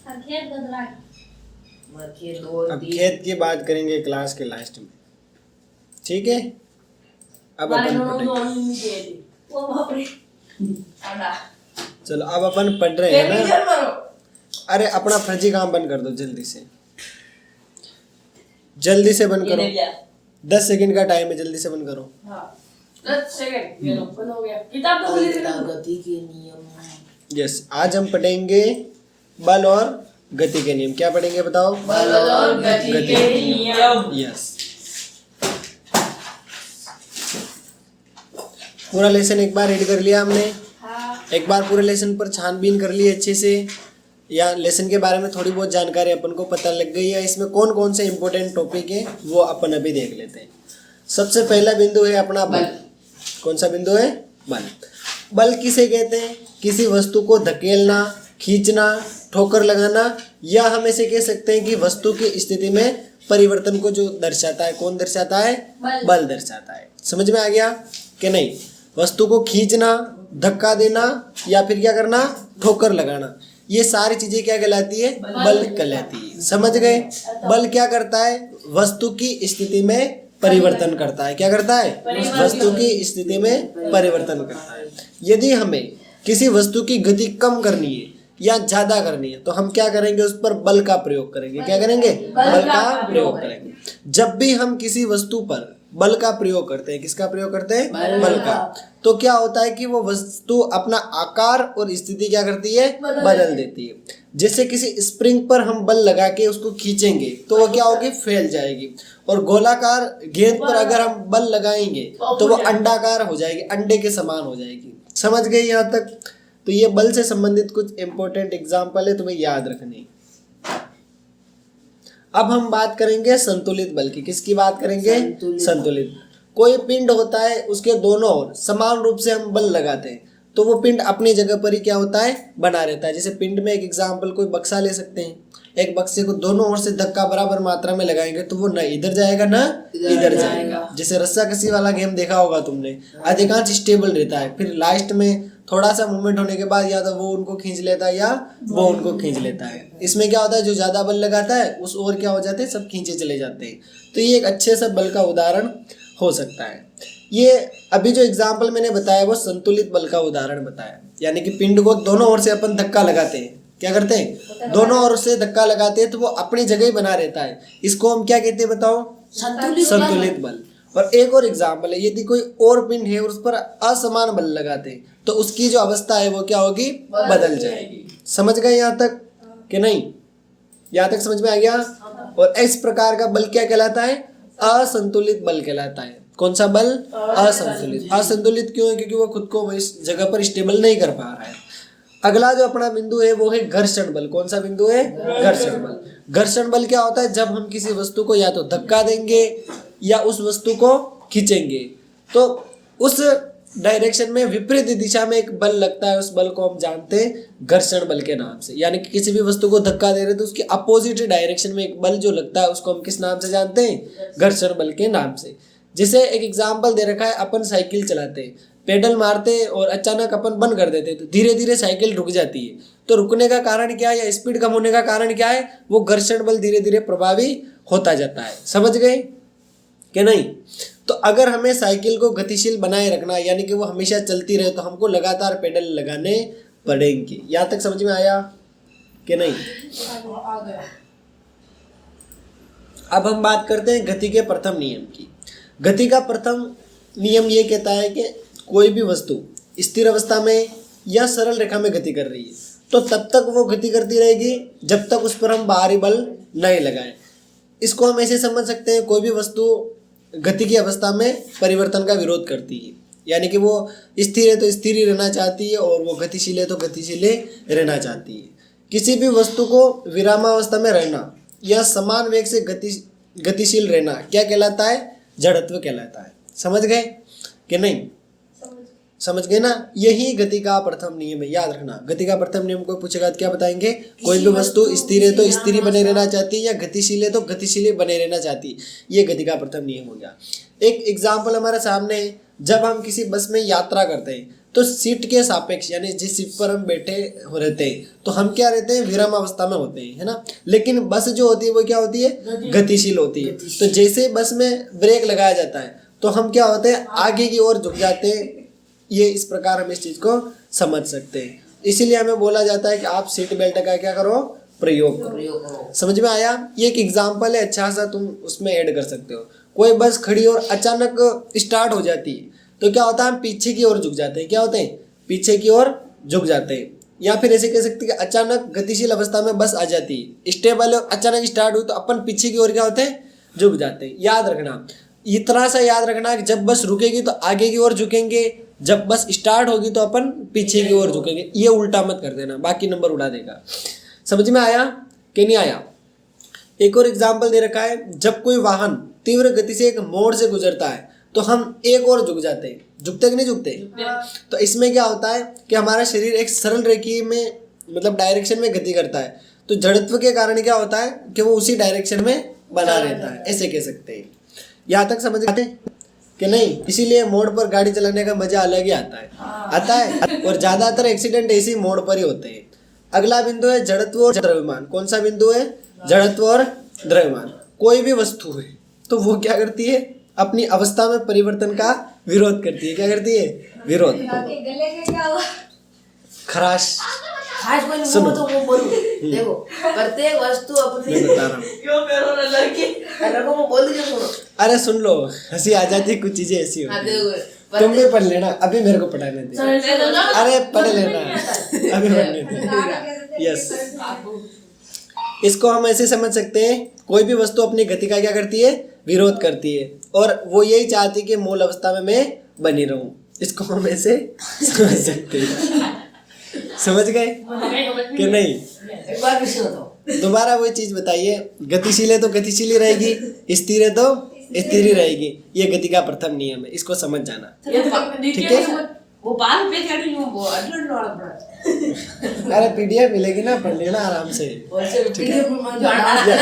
अब खेत की बात करेंगे क्लास के लास्ट में, ठीक है। अब अपन पढ़ेंगे, चलो अब अपन पढ़ रहे हैं ना। अरे अपना फर्जी काम बंद कर दो जल्दी से, जल्दी से बंद करो। 10 सेकंड का टाइम है, जल्दी से बंद करो। 10 सेकंड बंद हो गया। किताब तो खुली थी। गति के नियम। यस, आज हम पढ़ेंगे बल और गति के नियम। क्या पढ़ेंगे बताओ? बल और गति के नियम। यस, पूरा लेसन एक बार रीड कर लिया हमने। एक बार पूरे लेसन पर छानबीन कर ली अच्छे से, या लेसन के बारे में थोड़ी बहुत जानकारी अपन को पता लग गई है। इसमें कौन कौन से इंपॉर्टेंट टॉपिक है वो अपन अभी देख लेते हैं। सबसे पहला बिंदु है अपना बल। कौन सा बिंदु है? बल। बल किसे कहते हैं? किसी वस्तु को धकेलना, खींचना, ठोकर लगाना, या हम ऐसे कह सकते हैं कि वस्तु की स्थिति में परिवर्तन को जो दर्शाता है। कौन दर्शाता है? बल दर्शाता है। समझ में आ गया कि नहीं? वस्तु को खींचना, धक्का देना, या फिर क्या करना? ठोकर लगाना, ये सारी चीजें क्या कहलाती है? बल कहलाती है। समझ गए? बल क्या करता है? वस्तु की स्थिति में परिवर्तन करता है। क्या करता है? वस्तु की स्थिति में परिवर्तन करता है। यदि हमें किसी वस्तु की गति कम करनी है या ज्यादा करनी है तो हम क्या करेंगे? उस पर बल का प्रयोग करेंगे। क्या करेंगे? बल का प्रयोग करेंगे। जब भी हम किसी वस्तु पर बल का प्रयोग करते हैं, किसका प्रयोग करते हैं? बल का। तो क्या होता है कि वो वस्तु अपना आकार और स्थिति क्या करती है? बदल देती है। जैसे किसी स्प्रिंग पर हम बल लगा के उसको खींचेंगे तो वो क्या होगी? फैल जाएगी। और गोलाकार गेंद पर अगर हम बल लगाएंगे तो वो अंडाकार हो जाएगी, अंडे के समान हो जाएगी। समझ गए यहाँ तक? तो ये बल से संबंधित कुछ इंपॉर्टेंट एग्जाम्पल है, तुम्हें याद रखने। अब हम बात करेंगे संतुलित बल की। किसकी बात करेंगे? संतुलित। कोई पिंड होता है, उसके दोनों ओर समान रूप से हम बल लगाते हैं तो वो पिंड अपनी जगह पर ही क्या होता है? बना रहता है। जैसे पिंड में एक एग्जाम्पल कोई बक्सा ले सकते हैं। एक बक्से को दोनों ओर से धक्का बराबर मात्रा में लगाएंगे तो वो न इधर जाएगा न इधर जाएगा। जैसे रस्सा कसी वाला गेम देखा होगा तुमने, अधिकांश स्टेबल रहता है, फिर लास्ट में थोड़ा सा मूवमेंट होने के बाद या तो वो उनको खींच लेता है या वो उनको खींच लेता है। इसमें क्या होता है? जो ज्यादा बल लगाता है उस ओर क्या हो जाते हैं? सब खींचे चले जाते हैं। तो ये एक अच्छे से बल का उदाहरण हो सकता है। ये अभी जो एग्जाम्पल मैंने बताया वो संतुलित बल का उदाहरण बताया। यानी कि पिंड को दोनों ओर से अपन धक्का लगाते हैं। क्या करते हैं? दोनों ओर से धक्का लगाते हैं तो वो अपनी जगह ही बना रहता है। इसको हम क्या कहते हैं बताओ? संतुलित बल। और एक और एग्जाम्पल है, यदि कोई और पिंड है और उस पर असमान बल लगाते हैं तो उसकी जो अवस्था है वो क्या होगी? बदल जाएगी। समझ गए यहाँ तक कि नहीं? यहाँ तक समझ में आ गया? और इस प्रकार का बल क्या कहलाता है? असंतुलित बल कहलाता है। कौन सा बल? असंतुलित। असंतुलित क्यों है? क्योंकि वो खुद को इस जगह पर स्टेबल नहीं कर पा रहा है। अगला जो अपना बिंदु है वो है घर्षण बल। कौन सा बिंदु है? घर्षण बल। घर्षण बल क्या होता है? जब हम किसी वस्तु को या तो धक्का देंगे या उस वस्तु को खींचेंगे तो उस डायरेक्शन में विपरीत दिशा में एक बल लगता है। उस बल को हम जानते हैं घर्षण बल के नाम से। यानी कि किसी भी वस्तु को धक्का दे रहे तो उसके अपोजिट डायरेक्शन में एक बल जो लगता है उसको हम किस नाम से जानते हैं? घर्षण बल के नाम से। जैसे एक एग्जाम्पल दे रखा है, अपन साइकिल चलाते हैं, पेडल मारते और अचानक अपन बंद कर देते तो धीरे धीरे साइकिल रुक जाती है। तो रुकने का कारण क्या है या स्पीड कम होने का कारण क्या है? वो घर्षण बल धीरे धीरे प्रभावी होता जाता है। समझ गए कि नहीं? तो अगर हमें साइकिल को गतिशील बनाए रखना यानी कि वो हमेशा चलती रहे तो हमको लगातार पेडल लगाने पड़ेंगे। यहाँ तक समझ में आया कि नहीं? अब हम बात करते हैं गति के प्रथम नियम की। गति का प्रथम नियम ये कहता है कि कोई भी वस्तु स्थिर अवस्था में या सरल रेखा में गति कर रही है तो तब तक वो गति करती रहेगी जब तक उस पर हम बाहरी बल नहीं लगाएं। इसको हम ऐसे समझ सकते हैं, कोई भी वस्तु गति की अवस्था में परिवर्तन का विरोध करती है। यानी कि वो स्थिर है तो स्थिर ही रहना चाहती है और वो गतिशील है तो गतिशील रहना चाहती है। किसी भी वस्तु को विरामावस्था में रहना या समान वेग से गतिशील रहना क्या कहलाता है? जड़त्व कहलाता है। समझ गए कि नहीं? समझ गए ना? यही गति का प्रथम नियम है। याद रखना, गति का प्रथम नियम को पूछेगा तो क्या बताएंगे? कोई भी वस्तु स्थिर है तो स्थिर ही बने रहना चाहती है या गतिशील है तो गतिशील ही बने रहना चाहती है। ये गति का प्रथम नियम हो गया। एक एग्जाम्पल हमारे सामने है, जब हम किसी बस में यात्रा करते हैं तो सीट के सापेक्ष यानी जिस सीट पर हम बैठे हो रहते हैं तो हम क्या रहते हैं, विराम अवस्था में होते हैं, है ना। लेकिन बस जो होती है वो क्या होती है, गतिशील होती है। तो जैसे बस में ब्रेक लगाया जाता है तो हम क्या होते हैं, आगे की ओर झुक जाते हैं। ये इस प्रकार हम इस चीज को समझ सकते हैं। इसीलिए हमें बोला जाता है कि आप सीट बेल्ट का क्या करो, प्रयोग करो। समझ में आया। ये एक एग्जाम्पल है, अच्छा सा तुम उसमें ऐड कर सकते हो। कोई बस खड़ी और अचानक स्टार्ट हो जाती है तो क्या होता है, हम पीछे की ओर झुक जाते हैं। क्या होते हैं, पीछे की ओर झुक जाते हैं। या फिर ऐसे कह सकते हैं कि अचानक गतिशील अवस्था में बस आ जाती है, स्टेबल और अचानक स्टार्ट हुई तो अपन पीछे की ओर क्या होते हैं, झुक जाते हैं। याद रखना, इतना सा याद रखना कि जब बस रुकेगी तो आगे की ओर झुकेंगे, जब बस स्टार्ट होगी तो अपन पीछे की ओर झुकेंगे। ये उल्टा मत कर देना, बाकी नंबर उड़ा देगा। समझ में आया कि नहीं आया। एक और एग्जाम्पल दे रखा है, जब कोई वाहन तीव्र गति से एक मोड़ से गुजरता है तो हम एक और झुक जाते हैं। झुकते कि नहीं झुकते। तो इसमें क्या होता है कि हमारा शरीर एक सरल रेखीय में मतलब डायरेक्शन में गति करता है। तो जड़त्व के कारण क्या होता है कि वो उसी डायरेक्शन में बना रहता है, ऐसे कह सकते हैं। यहाँ तक समझ आते कि नहीं। इसीलिए मोड़ पर गाड़ी चलाने का मजा अलग ही आता है। और ज्यादातर एक्सीडेंट ऐसी मोड़ पर ही होते हैं। अगला बिंदु है जड़त्व और द्रव्यमान। कौन सा बिंदु है, जड़त्व और द्रव्यमान। कोई भी वस्तु है तो वो क्या करती है, अपनी अवस्था में परिवर्तन का विरोध करती है। क्या करती है, विरोध। गले के क्या हुआ? खराश सुनो तो वो बोलूं, देखो प्रत्येक वस्तु अपनी मैं बता रहा हूँ। क्यों करो ना लड़की? अरे को मैं बोल दूं, सुनो। अरे सुन लो, हंसी आ जाती है, कुछ चीजें ऐसी हाँ होती है। देखो, तुम भी पढ़ लेना, अभी मेरे को पढ़ाने दे। अरे पढ़ लेना, अभी पढ़ने दे। यस, इसको हम ऐसे समझ सकते हैं, कोई भी वस्तु अपनी गति का क्या करती है, विरोध करती है। और वो यही चाहती है कि मूल अवस्था में मैं बनी रहूं। इसको हम ऐसे समझ सकते हैं। समझ गए कि नहीं। एक बार फिर से बताओ। दोबारा वही चीज बताइए, गतिशील है तो गतिशील ही रहेगी, स्थिर है तो स्थिर ही रहेगी। ये गति का प्रथम नियम है, इसको समझ जाना। ठीक है। वो पाल पे चढ़ी हूं, वो अडल लौड़ा पड़ा। अरे पीडीएफ मिलेगी ना, पढ़ लेना आराम से। ठीक है। जो अड़ा बता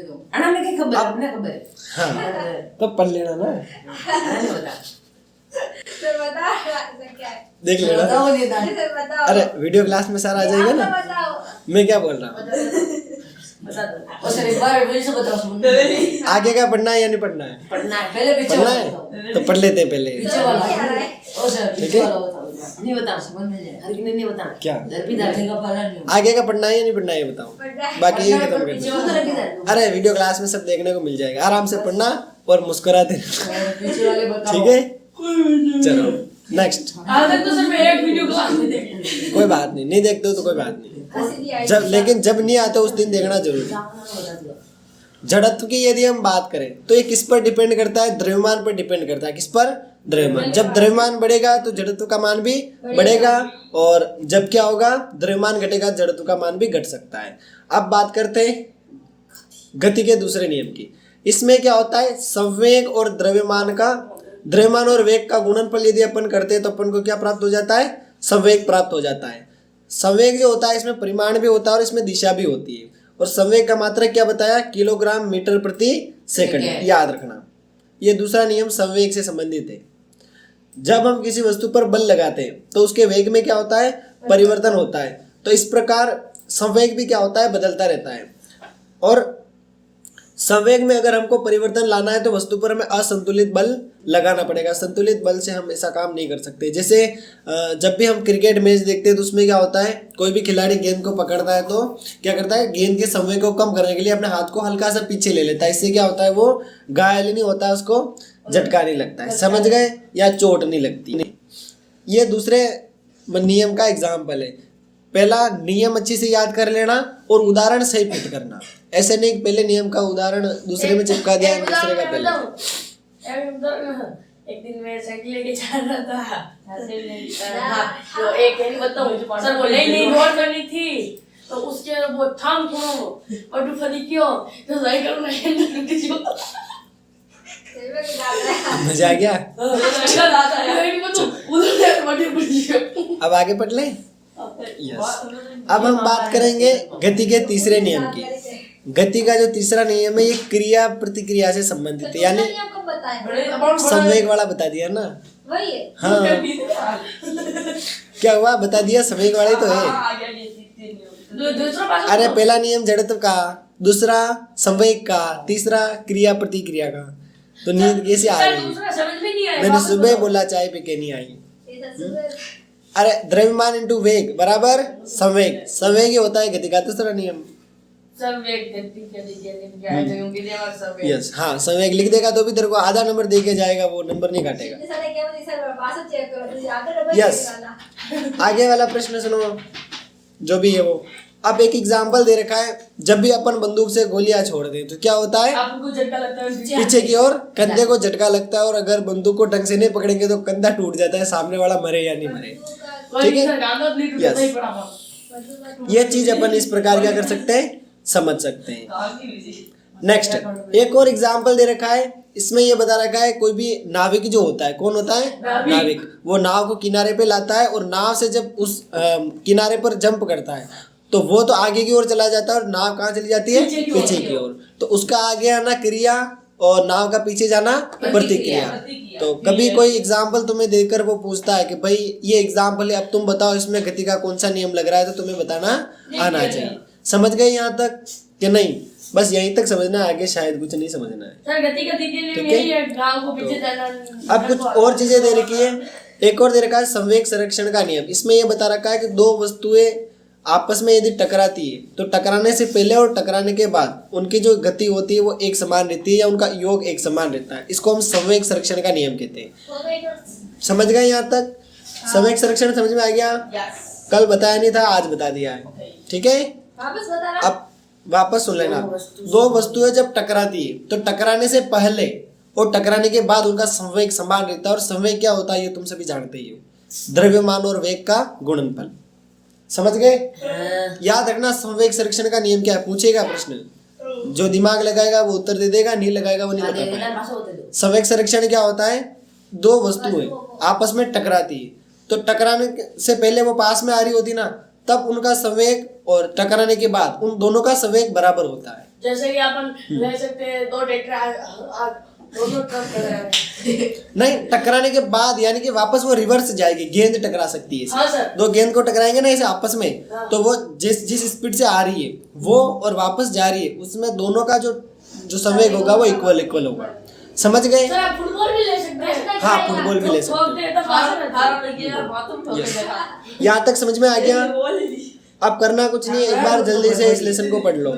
दो, अड़ा ने क्या खबर, अपने खबर है। हाँ तो पढ़ लेना ना, नहीं बता। सर बता क्या है? देख लेना। बताओ नहीं था। सर बताओ। अरे वीडियो क्लास में सारा आ जाएगा ना। बताओ। मैं क्या बोल रहा हूँ, बता दो। और सर एक बार फिर से बताओ, सुन। आगे का पढ़ना है या नहीं पढ़ना है, पढ़ना है, पहले पीछे पढ़ना वाला बताओ। है तो पढ़ लेते हैं पहले। पीछे वाला। ओ सर ठीक पीछे है। वाला बताओ। नहीं बताओ, समझ में जाए। हर किसी नहीं बताना। क्या? दर भी दाल का पाला नहीं। आगे का पढ़ना है या नहीं पढ़ना है ये बताओ, बाकी ये खत्म कर पीछे दो। वाला किधर? अरे वीडियो क्लास में सब देखने को मिल जाएगा, आराम से पढ़ना और मुस्कुराते रहना। पीछे वाले बताओ। ठीक है, चलो नेक्स्ट। आज तक तो सिर्फ एक वीडियो क्लास में देखी। कोई बात नहीं, नहीं देखते हो तो कोई बात नहीं। जब लेकिन जब नहीं आते उस दिन देखना जरूरी। जड़त्व की यदि हम बात करें तो ये किस पर डिपेंड करता है, द्रव्यमान पर डिपेंड करता है। किस पर, द्रव्यमान। जब द्रव्यमान बढ़ेगा तो जड़त्व का मान भी बढ़ेगा, और जब क्या होगा, द्रव्यमान घटेगा जड़त्व का मान भी घट सकता है। अब बात करते हैं गति के दूसरे नियम की। इसमें क्या होता है, संवेग और द्रव्यमान और वेग का गुणनफल यदि अपन करते हैं तो अपन को क्या प्राप्त हो जाता है, संवेग प्राप्त हो जाता है। संवेग जो होता है इसमें परिमाण भी होता है और इसमें दिशा भी होती है। और संवेग का मात्रक क्या बताया, किलोग्राम मीटर प्रति सेकंड। याद रखना, ये दूसरा नियम संवेग से संबंधित है। जब हम किसी वस्तु पर बल लगाते हैं तो उसके वेग में क्या होता है, परिवर्तन होता है। तो इस प्रकार संवेग भी क्या होता है, बदलता रहता है। और संवेग में अगर हमको परिवर्तन लाना है तो वस्तु पर हमें असंतुलित बल लगाना पड़ेगा। संतुलित बल से हम ऐसा काम नहीं कर सकते। जैसे जब भी हम क्रिकेट मैच देखते हैं तो उसमें क्या होता है, कोई भी खिलाड़ी गेंद को पकड़ता है तो क्या करता है, गेंद के संवेग को कम करने के लिए अपने हाथ को हल्का सा पीछे ले लेता है। इससे क्या होता है, वो घायल नहीं होता है, उसको झटका नहीं लगता है। समझ गए, या चोट नहीं लगती। नहीं, ये दूसरे नियम का एग्जाम्पल है। पहला नियम अच्छी से याद कर लेना और उदाहरण सही फिट करना। ऐसे नहीं पहले नियम का उदाहरण दूसरे में चिपका दिया, दूसरे का पहले। एक दिन मैं साइकिल लेके जा रहा था। तो एक बताऊं सर को नहीं रोड करनी थी तो उसके वो थाम क्यों और तू फटी क्यों तो साइकिल में हैंडल टूट गया। मजा आ गया। साइकिल आता है उधर से फटी पड़ गई। अब आगे पढ़ ले। यस, अब हम बात करेंगे गति के तीसरे नियम की। गति का जो तीसरा नियम है ये क्रिया प्रतिक्रिया से संबंधित है, यानी संवेग वाला बता दिया ना, वही है। हाँ क्या हुआ बता दिया, संवेग वाले तो है। दूसरा पास अरे पहला नियम जड़त्व का, दूसरा संवेग का, तीसरा क्रिया प्रतिक्रिया का। तो नींद कैसे आ रही है? दूसरा समझ में नहीं आया। मैंने सुबह बोला चाय पी के नहीं आई। ये सब सुबह अरे द्रव्यमान इंटू वेग बराबर संवेग, संवेग ही होता है गति का तीसरा नियम। सब वेग गति के लिए क्योंकि दिमाग सब वेग। यस हाँ, संवेग लिख देगा तो भी तेरे को आधा नंबर दे के जाएगा, वो नंबर नहीं काटेगा। इतने सारे क्या बोलते सर पास चेक करो तुझे आगे डबल यस आगे वाला प्रश्न सुनो, जो भी है वो। अब एक एग्जाम्पल दे रखा है, जब भी अपन बंदूक से गोलियां छोड़ दें तो क्या होता है? आपको झटका लगता है पीछे की ओर कंधे को झटका लगता है, और अगर बंदूक को ढंग से नहीं पकड़ेंगे तो कंधा टूट जाता है, सामने वाला मरे या नहीं मरे। ठीक है, है। ये चीज अपन इस प्रकार क्या कर सकते हैं, समझ सकते हैं। नेक्स्ट एक और एग्जाम्पल दे रखा है, इसमें ये बता रखा है कोई भी नाविक जो होता है, कौन होता है? नाविक। वो नाव को किनारे पे लाता है और नाव से जब उस किनारे पर जंप करता है तो वो तो आगे की ओर चला जाता है और नाव कहाँ चली जाती है? पीछे की ओर। तो उसका आगे आना क्रिया और नाव का पीछे जाना प्रतिक्रिया। तो कभी कोई एग्जाम्पल तुम्हें देकर वो पूछता है कि भाई ये एग्जाम्पल है, अब तुम बताओ इसमें गति का कौन सा नियम लग रहा है, तो तुम्हें बताना आना चाहिए। समझ गए यहाँ तक कि नहीं? बस यहीं तक समझना है, आगे शायद कुछ नहीं समझना है। सर गति का तीसरा ठीक नियम यही है, गांव को पीछे जाना। अब कुछ और चीजें दे रखी है, एक और दे रखा है संवेग संरक्षण का नियम। इसमें यह बता रखा है कि दो वस्तुएं आपस में यदि टकराती है तो टकराने से पहले और टकराने के बाद उनकी जो गति होती है वो एक समान रहती है या उनका योग एक समान रहता है। इसको हम संवेग संरक्षण का नियम कहते हैं। समझ गए यहाँ तक? संवेग संरक्षण समझ में आ गया? कल बताया नहीं था, आज बता दिया है। ठीक है, वापस बता रहा। अब वापस सुन लेना। दो वस्तुएं जब टकराती है तो टकराने से पहले और टकराने के बाद उनका संवेग समान रहता है। और संवेग क्या होता है ये तुम सभी जानते ही हो, द्रव्यमान और वेग का गुणनफल। समझ गए? याद रखना संवेग संरक्षण का नियम क्या है, पूछेगा प्रश्न, जो दिमाग लगाएगा वो उत्तर दे देगा, नहीं लगाएगा वो नहीं बता पाएगा। संवेग संरक्षण क्या होता है? दो वस्तुएं आपस में टकराती है तो टकराने से पहले वो पास में आ रही होती ना, तब उनका संवेग और टकराने के बाद उन दोनों का संवेग बराबर होता है। जैसे कि अपन ले सकते हैं दो ट्रैक्टर दोनों ट्रक कर रहे हैं। नहीं, टकराने के बाद यानी कि वापस वो रिवर्स जाएगी, गेंद टकरा सकती है। हाँ सर। दो गेंद को टकराएंगे ना ऐसे आपस में, हाँ। तो वो जिस स्पीड से आ रही है वो और वापस जा रही है, उसमें दोनों का जो संवेग होगा वो इक्वल होगा। समझ गए? सर आप फुटबॉल भी ले सकते हैं। हाँ, फुटबॉल भी ले सकते हैं। यहाँ तक समझ में आ गया? अब करना कुछ नहीं, एक बार जल्दी से इस लेसन को पढ़ लो।